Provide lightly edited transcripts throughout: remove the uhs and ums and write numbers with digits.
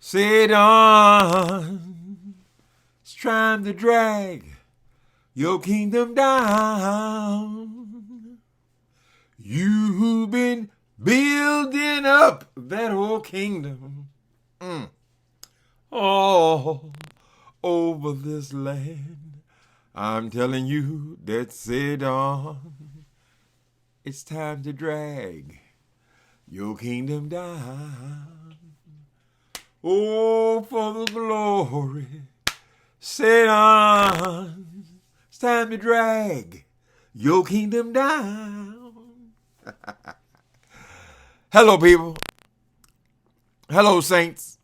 Sit on. It's trying to drag your kingdom down. You've been building up that whole kingdom all over this land. I'm telling you that sit on. It's time to drag your kingdom down. Oh, for the glory, sit on. It's time to drag your kingdom down. Hello, people. Hello, saints.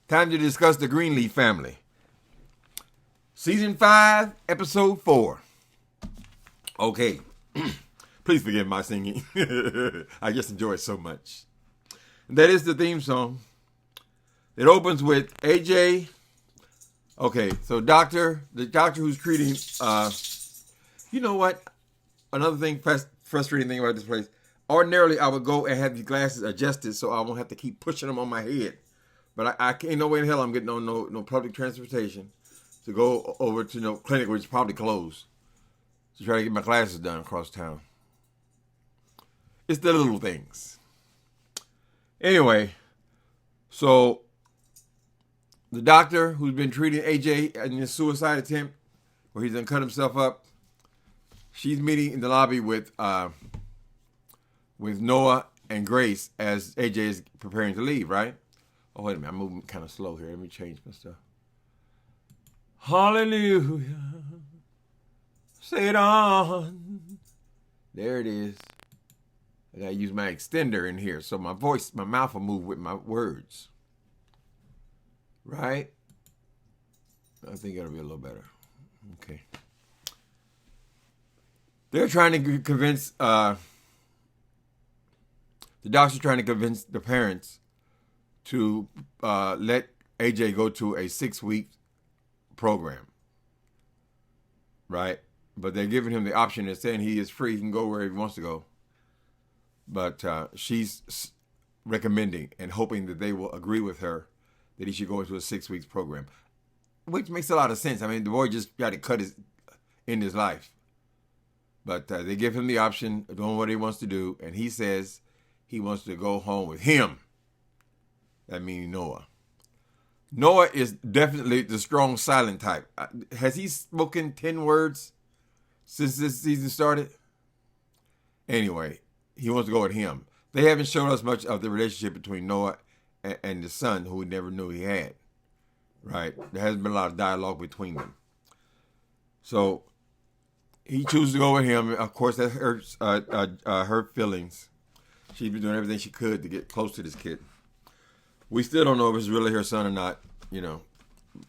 Time to discuss the Greenleaf family. Season 5, episode 4. Okay. Please forgive my singing. I just enjoy it so much. That is the theme song. It opens with AJ. Okay, so the doctor who's treating, you know what? Another thing, frustrating thing about this place. Ordinarily, I would go and have these glasses adjusted so I won't have to keep pushing them on my head. But I can't, no way in hell I'm getting on no public transportation to go over to no clinic, which is probably closed, to try to get my glasses done across town. It's the little things. Anyway, so the doctor who's been treating AJ in his suicide attempt, where he's gonna cut himself up, she's meeting in the lobby with Noah and Grace as AJ is preparing to leave, right? Oh, wait a minute, I'm moving kind of slow here. Let me change my stuff. Hallelujah. Say it on. There it is. I gotta use my extender in here so my mouth will move with my words. Right? I think it'll be a little better. Okay. They're trying to convince, the doctor's trying to convince the parents to let AJ go to a 6-week program. Right? But they're giving him the option. They're saying he is free. He can go where he wants to go. But she's recommending and hoping that they will agree with her that he should go into a 6-week program, which makes a lot of sense. I mean, the boy just got to cut in his life. But they give him the option of doing what he wants to do, and he says he wants to go home with him. That means Noah. Noah is definitely the strong silent type. Has he spoken 10 words since this season started? Anyway, he wants to go with him. They haven't shown us much of the relationship between Noah and the son, who we never knew he had. Right? There hasn't been a lot of dialogue between them. So he chooses to go with him. Of course, that hurts her feelings. She's been doing everything she could to get close to this kid. We still don't know if it's really her son or not. You know,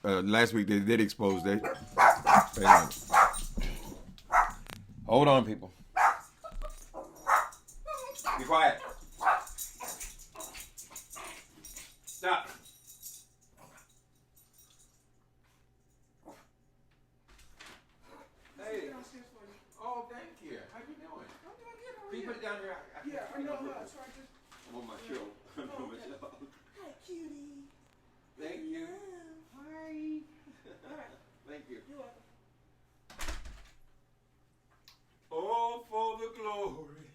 last week they did expose that. Hold on, people. Be quiet. Stop. Hey. Oh, thank you. How you doing? I'm doing good. How are Can you you? put it down here? Yeah, I know how. So I just. I'm on my show. I'm on my show. Hi, cutie. Thank you. Hi. All right. Thank you. You're welcome. Oh, for the glory.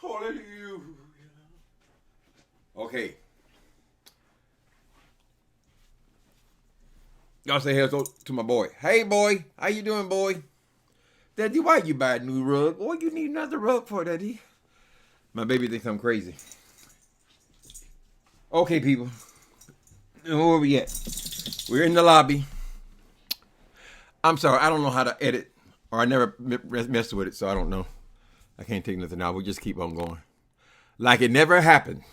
Hallelujah. Okay. Y'all say hello to my boy. Hey, boy. How you doing, boy? Daddy, why you buy a new rug? Boy, you need another rug for Daddy. My baby thinks I'm crazy. Okay, people. Where we at? We're in the lobby. I'm sorry. I don't know how to edit. Or I never messed with it, so I don't know. I can't take nothing out. We just keep on going. Like it never happened.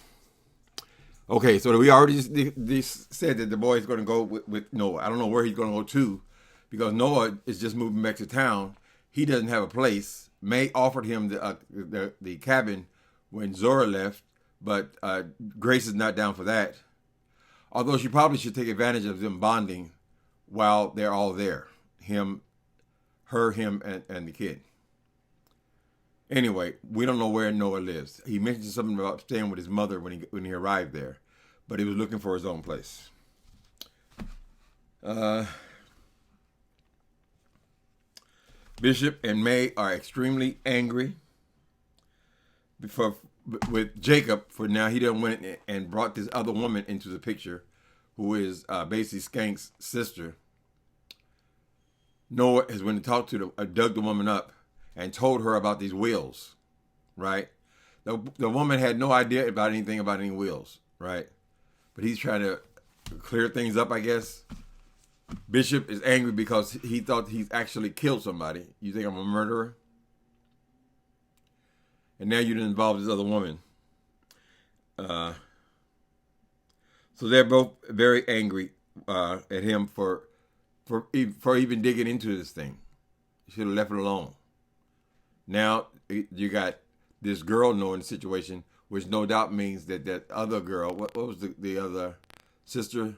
Okay, so we already just said that the boy is going to go with Noah. I don't know where he's going to go to, because Noah is just moving back to town. He doesn't have a place. May offered him the cabin when Zora left, but Grace is not down for that. Although she probably should take advantage of them bonding while they're all there. Him, and the kid. Anyway, we don't know where Noah lives. He mentioned something about staying with his mother when he arrived there. but he was looking for his own place. Bishop and May are extremely angry with Jacob for now he done went and brought this other woman into the picture, who is basically Skank's sister. Noah has went and talked to dug the woman up and told her about these wills, right? The woman had no idea about anything about any wills, right? But he's trying to clear things up, I guess. Bishop is angry because he thought he's actually killed somebody. You think I'm a murderer? And now you're involved this other woman. So they're both very angry at him for even digging into this thing. You should have left it alone. Now you got this girl knowing the situation, which no doubt means that other girl, what was the other sister?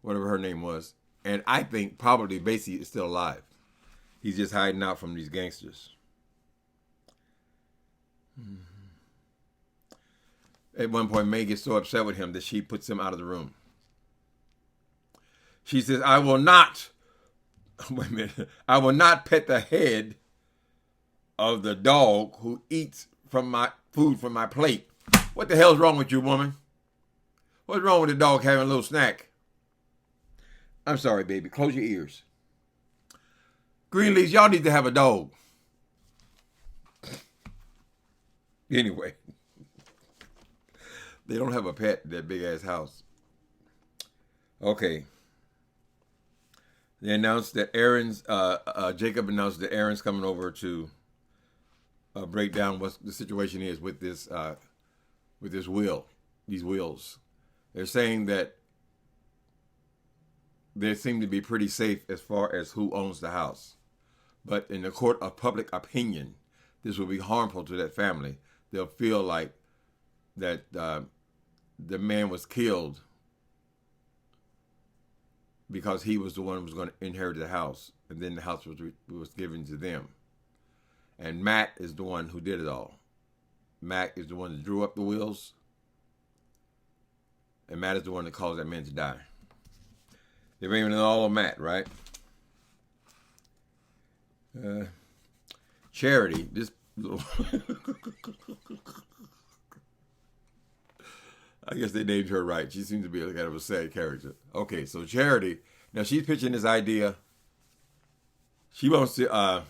Whatever her name was. And I think probably Basie is still alive. He's just hiding out from these gangsters. At one point, May gets so upset with him that she puts him out of the room. She says, I will not pet the head of the dog who eats from my food from my plate. What the hell's wrong with you, woman? What's wrong with the dog having a little snack? I'm sorry, baby. Close your ears. Greenleaf, y'all need to have a dog. Anyway. They don't have a pet in that big-ass house. Okay. They announced that Jacob announced that Aaron's coming over to break down what the situation is with this will, these wills. They're saying that they seem to be pretty safe as far as who owns the house. But in the court of public opinion, this will be harmful to that family. They'll feel like that the man was killed because he was the one who was going to inherit the house, and then the house was given to them. And Matt is the one who did it all. Matt is the one that drew up the wills, and Matt is the one that caused that man to die. They're blaming it all on Matt, right? Charity, this little... I guess they named her right. She seems to be kind of a sad character. Okay, so Charity, now she's pitching this idea. She wants to,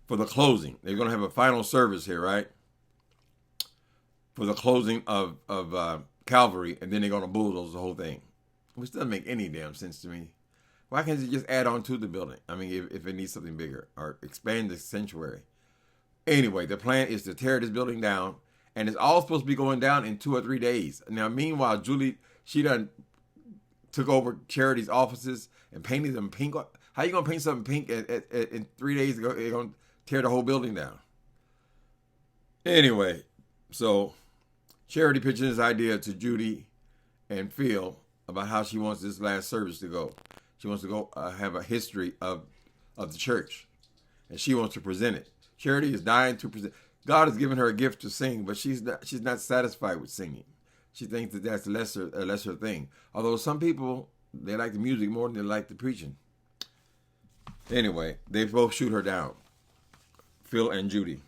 for the closing, they're going to have a final service here, right? For the closing of Calvary, and then they're going to bulldoze the whole thing. Which doesn't make any damn sense to me. Why can't you just add on to the building? I mean, if it needs something bigger, or expand the sanctuary. Anyway, the plan is to tear this building down, and it's all supposed to be going down in 2 or 3 days. Now, meanwhile, Julie, she done took over Charity's offices and painted them pink. How you gonna paint something pink in 3 days? You're gonna tear the whole building down. Anyway, so Charity pitching this idea to Judy and Phil about how she wants this last service to go. She wants to go have a history of the church, and she wants to present it. Charity is dying to present. God has given her a gift to sing, but she's not satisfied with singing. She thinks that that's a lesser thing. Although some people, they like the music more than they like the preaching. Anyway, they both shoot her down. Phil and Judy.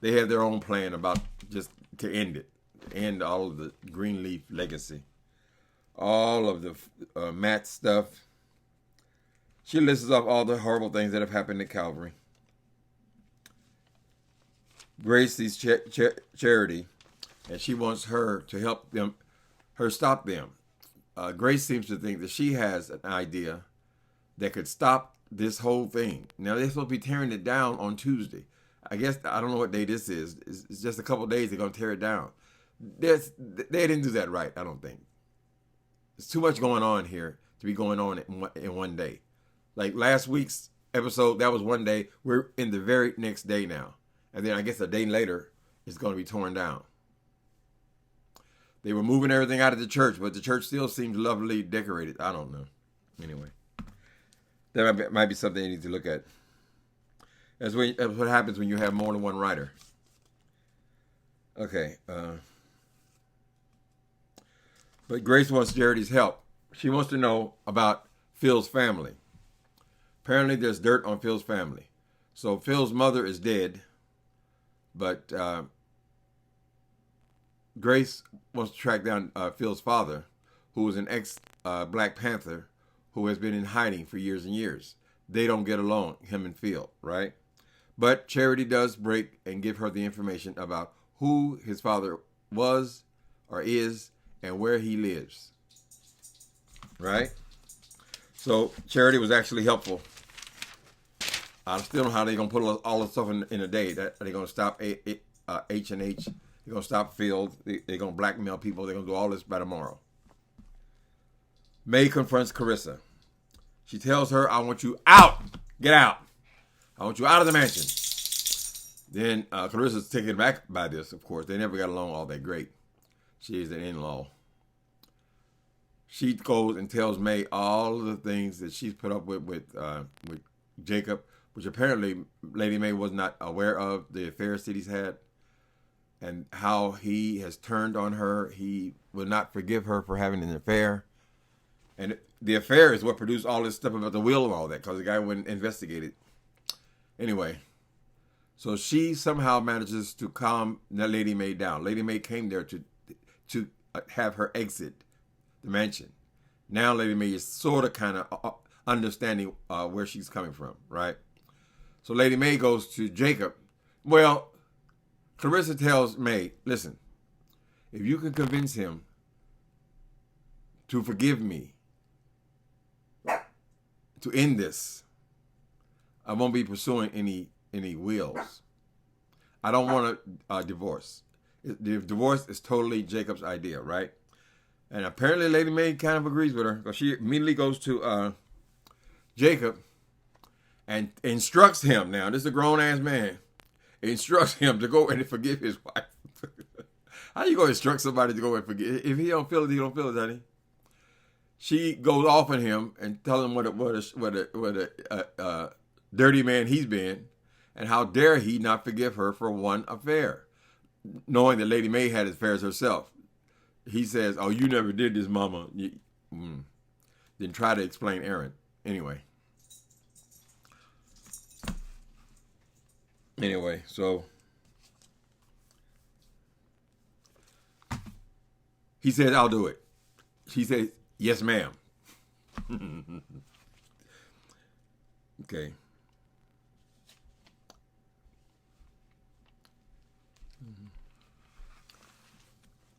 They have their own plan about just to end it. To end all of the Greenleaf legacy. All of the Matt stuff. She lists off all the horrible things that have happened at Calvary. Grace sees Charity, and she wants her to help them, stop them. Grace seems to think that she has an idea that could stop this whole thing. Now, they're supposed to be tearing it down on Tuesday. I guess, I don't know what day this is. It's just a couple of days they're going to tear it down. They didn't do that right, I don't think. There's too much going on here to be going on in one day. Like last week's episode, that was one day. We're in the very next day now. And then I guess a day later, it's going to be torn down. They were moving everything out of the church, but the church still seems lovely decorated. I don't know. Anyway, that might be something you need to look at. That's what happens when you have more than one writer. Okay. But Grace wants Charity's help. She wants to know about Phil's family. Apparently, there's dirt on Phil's family. So Phil's mother is dead, but Grace wants to track down Phil's father, who was an ex-Black Panther who has been in hiding for years and years. They don't get along, him and Phil, right? But Charity does break and give her the information about who his father was or is and where he lives, right? So Charity was actually helpful. I still don't know how they're going to put all this stuff in a day. That they're going to stop H&H. They're going to stop Phil. They're going to blackmail people. They're going to do all this by tomorrow. May confronts Carissa. She tells her, I want you out. Get out. I want you out of the mansion. Then Carissa's taken back by this, of course. They never got along all that great. She is an in-law. She goes and tells May all of the things that she's put up with Jacob, which apparently Lady May was not aware of, the affairs that he's had, and how he has turned on her. He will not forgive her for having an affair. And the affair is what produced all this stuff about the will and all that, because the guy went and investigated. Anyway, so she somehow manages to calm Lady May down. Lady May came there to have her exit the mansion. Now Lady May is sort of kind of understanding where she's coming from, right? So Lady May goes to Jacob. Well, Carissa tells May, listen, if you can convince him to forgive me, to end this, I won't be pursuing any wills. I don't want a divorce. The divorce is totally Jacob's idea, right? And apparently Lady May kind of agrees with her, because she immediately goes to Jacob and instructs him. Now, this is a grown-ass man. Instructs him to go and forgive his wife. How you going to instruct somebody to go and forgive? If he don't feel it, he don't feel it, honey. She goes off on him and tells him what a dirty man he's been, and how dare he not forgive her for one affair, knowing that Lady May had affairs herself. He says, "Oh, you never did this, Mama." Then try to explain Aaron. Anyway, so he said, "I'll do it." She says, "Yes, ma'am." Okay.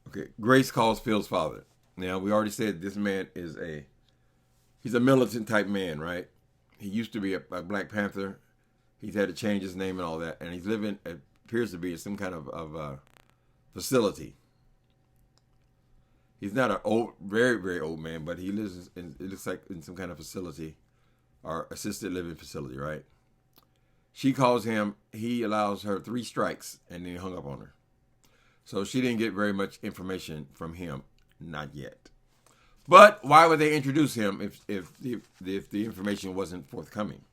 Okay. Grace calls Phil's father. Now, we already said this man is he's a militant type man, right? He used to be a Black Panther. He's had to change his name and all that. And he's living, it appears to be, some kind of facility. He's not an old, very, very old man, but he lives in, it looks like, in some kind of facility or assisted living facility, right? She calls him, he allows her 3 strikes, and then he hung up on her. So she didn't get very much information from him, not yet. But why would they introduce him if the information wasn't forthcoming?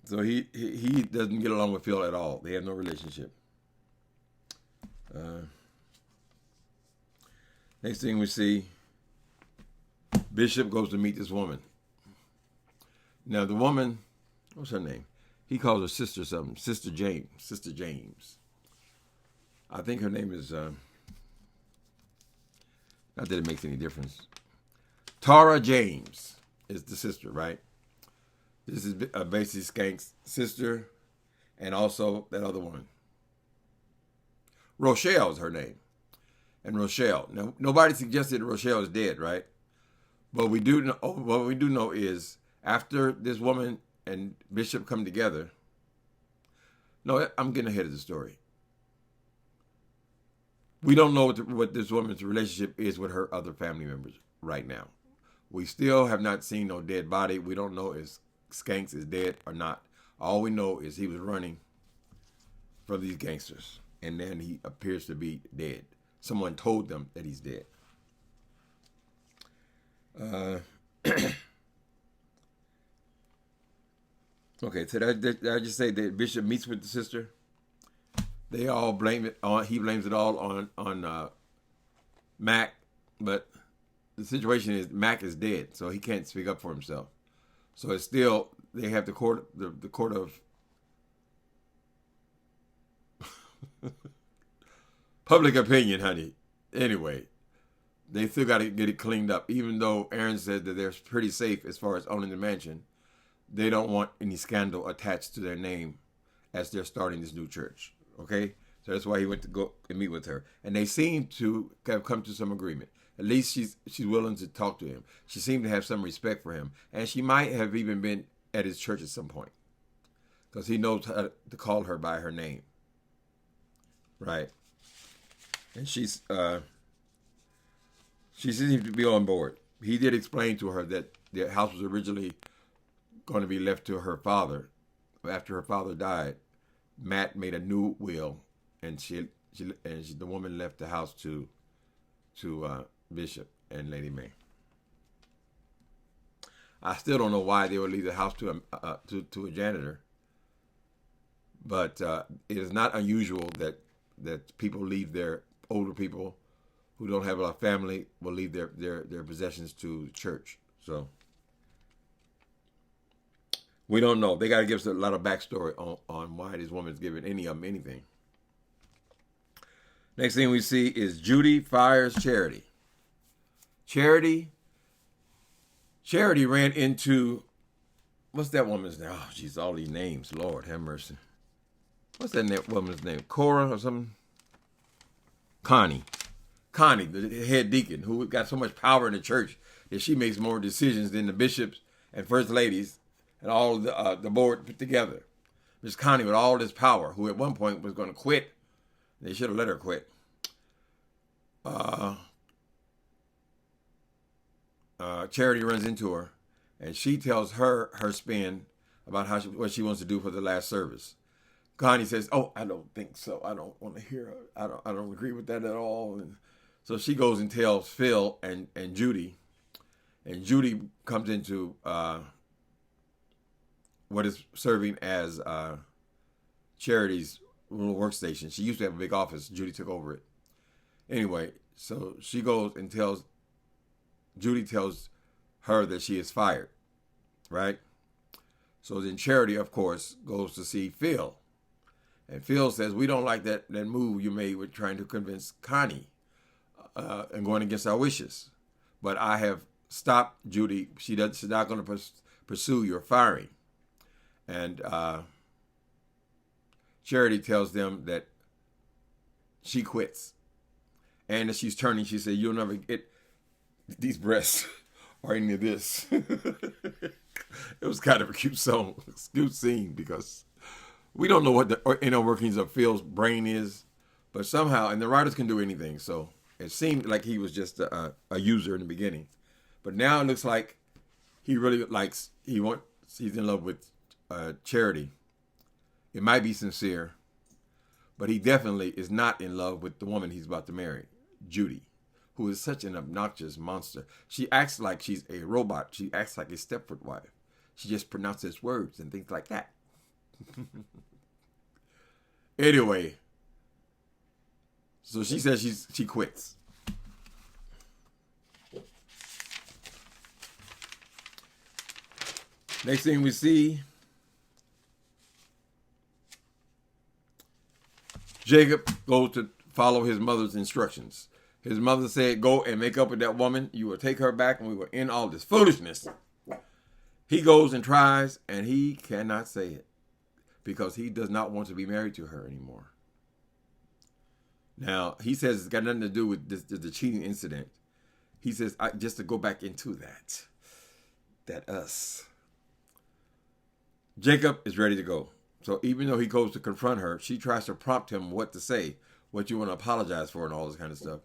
So he doesn't get along with Phil at all. They have no relationship. Next thing we see, Bishop goes to meet this woman. Now the woman, what's her name? He calls her sister something. Sister James. I think her name is, not that it makes any difference. Tara James is the sister, right? This is basically Skank's sister, and also that other woman. Rochelle is her name. And Rochelle. Now, nobody suggested Rochelle is dead, right? But what we do know is after this woman and Bishop come together. No, I'm getting ahead of the story. We don't know what this woman's relationship is with her other family members right now. We still have not seen no dead body. We don't know if Skanks is dead or not. All we know is he was running from these gangsters, and then he appears to be dead. Someone told them that he's dead. Okay, so did I just say that Bishop meets with the sister? They all blame it on. He blames it all on Mac, but the situation is Mac is dead, so he can't speak up for himself. So it's still they have the court of public opinion, honey. Anyway, they still got to get it cleaned up. Even though Aaron said that they're pretty safe as far as owning the mansion, they don't want any scandal attached to their name as they're starting this new church. Okay, so that's why he went to go and meet with her, and they seem to have come to some agreement. At least she's willing to talk to him. She seemed to have some respect for him, and she might have even been at his church at some point, because he knows how to call her by her name, right? And she seems to be on board. He did explain to her that the house was originally going to be left to her father. After her father died, Matt made a new will, and the woman left the house to Bishop and Lady May. I still don't know why they would leave the house to a janitor, but it is not unusual that people leave their older people who don't have a lot of family will leave their possessions to church. So we don't know. They got to give us a lot of backstory on why this woman's giving any of them anything. Next thing we see is Judy fires Charity. Charity ran into, what's that woman's name? Oh, geez, all these names. Lord have mercy. What's that woman's name? Cora or something? Connie, the head deacon, who got so much power in the church that she makes more decisions than the bishops and first ladies and all the board put together. Miss Connie with all this power, who at one point was going to quit. They should have let her quit. Charity runs into her, and she tells her spin about what she wants to do for the last service. Connie says, "Oh, I don't think so. I don't want to hear her. I don't agree with that at all." And so she goes and tells Phil and Judy, and Judy comes into what is serving as Charity's little workstation. She used to have a big office. Judy took over it. Anyway, so she goes and Judy tells her that she is fired, right? So then Charity, of course, goes to see Phil. And Phil says, "We don't like that move you made with trying to convince Connie and going against our wishes. But I have stopped Judy. She's not going to pursue your firing." And Charity tells them that she quits. And as she's turning, she said, "You'll never get these breasts or any of this." It was kind of a cute scene, because we don't know what the inner workings of Phil's brain is, but somehow, and the writers can do anything, so it seemed like he was just a user in the beginning. But now it looks like he really he's in love with Charity. It might be sincere, but he definitely is not in love with the woman he's about to marry, Judy, who is such an obnoxious monster. She acts like she's a robot. She acts like a Stepford wife. She just pronounces words and things like that. Anyway, so she says she quits. Next thing we see, Jacob goes to follow his mother's instructions. His mother said, "Go and make up with that woman. You will take her back, and we will end all this foolishness." He goes and tries, and he cannot say it, because he does not want to be married to her anymore. Now, he says it's got nothing to do with the cheating incident. He says, just to go back into that us. Jacob is ready to go. So even though he goes to confront her, she tries to prompt him what to say, what you want to apologize for, and all this kind of stuff.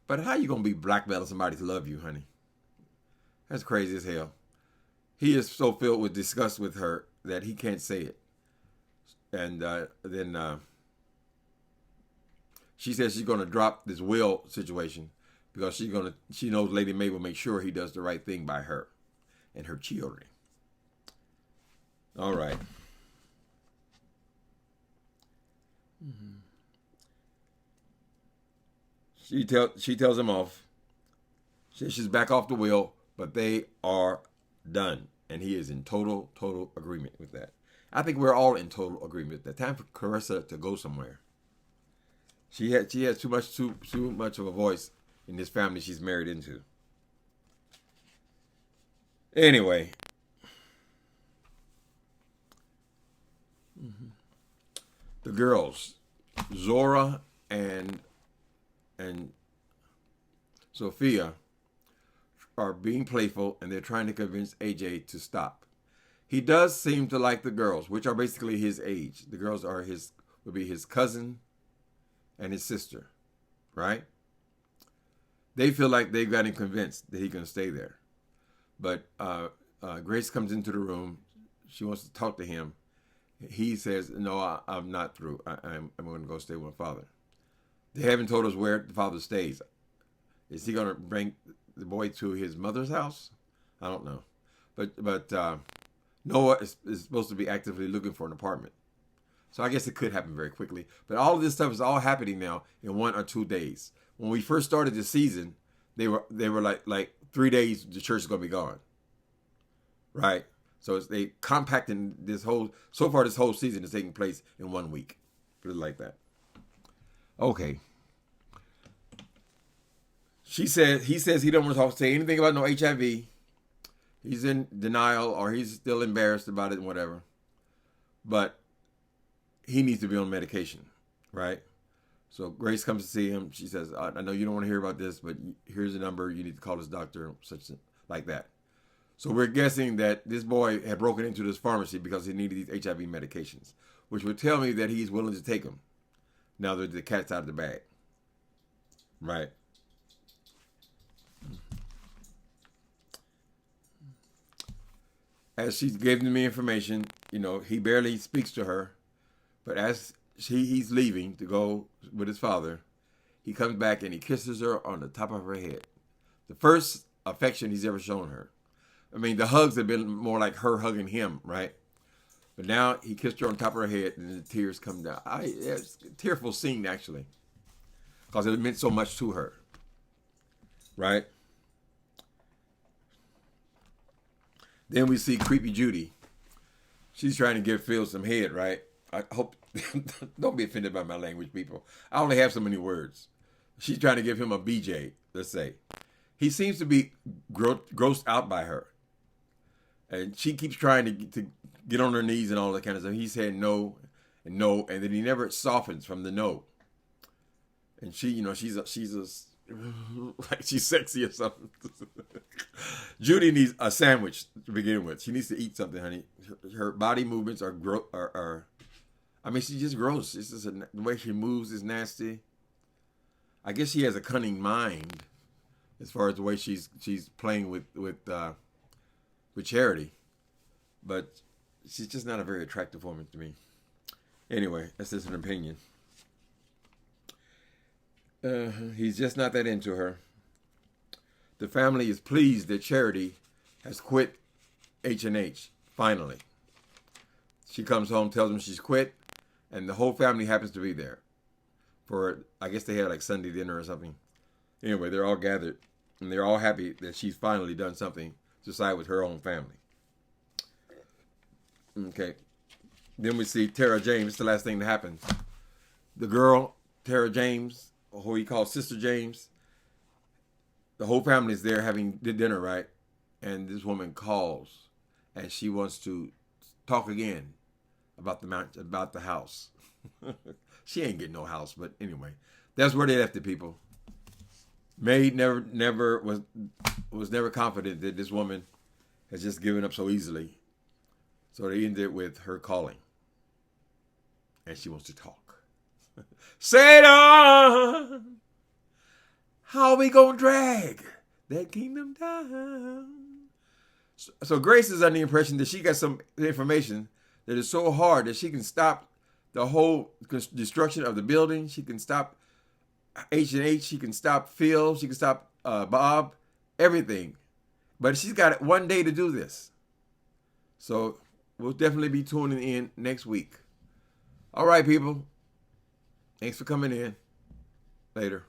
But how you going to be blackmailing somebody to love you, honey? That's crazy as hell. He is so filled with disgust with her that he can't say it. And then she says she's going to drop this will situation, because she knows Lady May will make sure he does the right thing by her and her children. All right. She tells him off. She's back off the wheel, but they are done, and he is in total agreement with that. I think we're all in total agreement. The time for Carissa to go somewhere. She has too much of a voice in this family she's married into. Anyway, the girls, Zora and Sophia, are being playful, and they're trying to convince AJ to stop. He does seem to like the girls, which are basically his age. The girls would be his cousin and his sister, right? They feel like they've got him convinced that he can stay there. But Grace comes into the room. She wants to talk to him. He says, no, I'm not through. I'm going to go stay with my father. They haven't told us where the father stays. Is he going to bring the boy to his mother's house? I don't know. But Noah is supposed to be actively looking for an apartment. So I guess it could happen very quickly. But all of this stuff is all happening now in 1 or 2 days. When we first started this season, they were like 3 days the church is going to be gone. Right? So they compacting this whole season is taking place in 1 week. Put it like that. Okay. He says he don't want to say anything about no HIV. He's in denial, or he's still embarrassed about it and whatever. But he needs to be on medication, right? So Grace comes to see him. She says, I know you don't want to hear about this, but here's the number. You need to call this doctor, such like that. So we're guessing that this boy had broken into this pharmacy because he needed these HIV medications, which would tell me that he's willing to take them now that the cat's out of the bag. Right? As she gave me information, he barely speaks to her. But as he's leaving to go with his father, he comes back and he kisses her on the top of her head. The first affection he's ever shown her. I mean, the hugs have been more like her hugging him, right? But now he kissed her on top of her head, and the tears come down. It's a tearful scene, actually, because it meant so much to her, right? Then we see creepy Judy. She's trying to give Phil some head, right? I hope, don't be offended by my language, people. I only have so many words. She's trying to give him a BJ, let's say. He seems to be grossed out by her. And she keeps trying to get on her knees and all that kind of stuff. He said no, and then he never softens from the no. And she, she's like she's sexy or something. Judy needs a sandwich to begin with. She needs to eat something, honey. Her body movements are I mean, she's just gross. It's just the way she moves is nasty. I guess she has a cunning mind as far as the way she's playing with Charity, but she's just not a very attractive woman to me. Anyway, that's just an opinion. He's just not that into her. The family is pleased that Charity has quit H&H, finally. She comes home, tells them she's quit, and the whole family happens to be there. I guess they had like Sunday dinner or something. Anyway, they're all gathered, and they're all happy that she's finally done something to side with her own family. Okay. Then we see Tara James. It's the last thing that happens. The girl, Tara James, or who he calls Sister James, the whole family is there having dinner, right? And this woman calls, and she wants to talk again about the house. She ain't getting no house, but anyway, that's where they left it, people. Maid never was never confident that this woman has just given up so easily. So they ended with her calling, and she wants to talk. Satan, how are we gonna drag that kingdom down? So Grace is under the impression that she got some information that is so hard that she can stop the whole destruction of the building. She can stop H&H. She can stop Phil. She can stop Bob. Everything. But she's got 1 day to do this. So we'll definitely be tuning in next week. All right, people. Thanks for coming in. Later.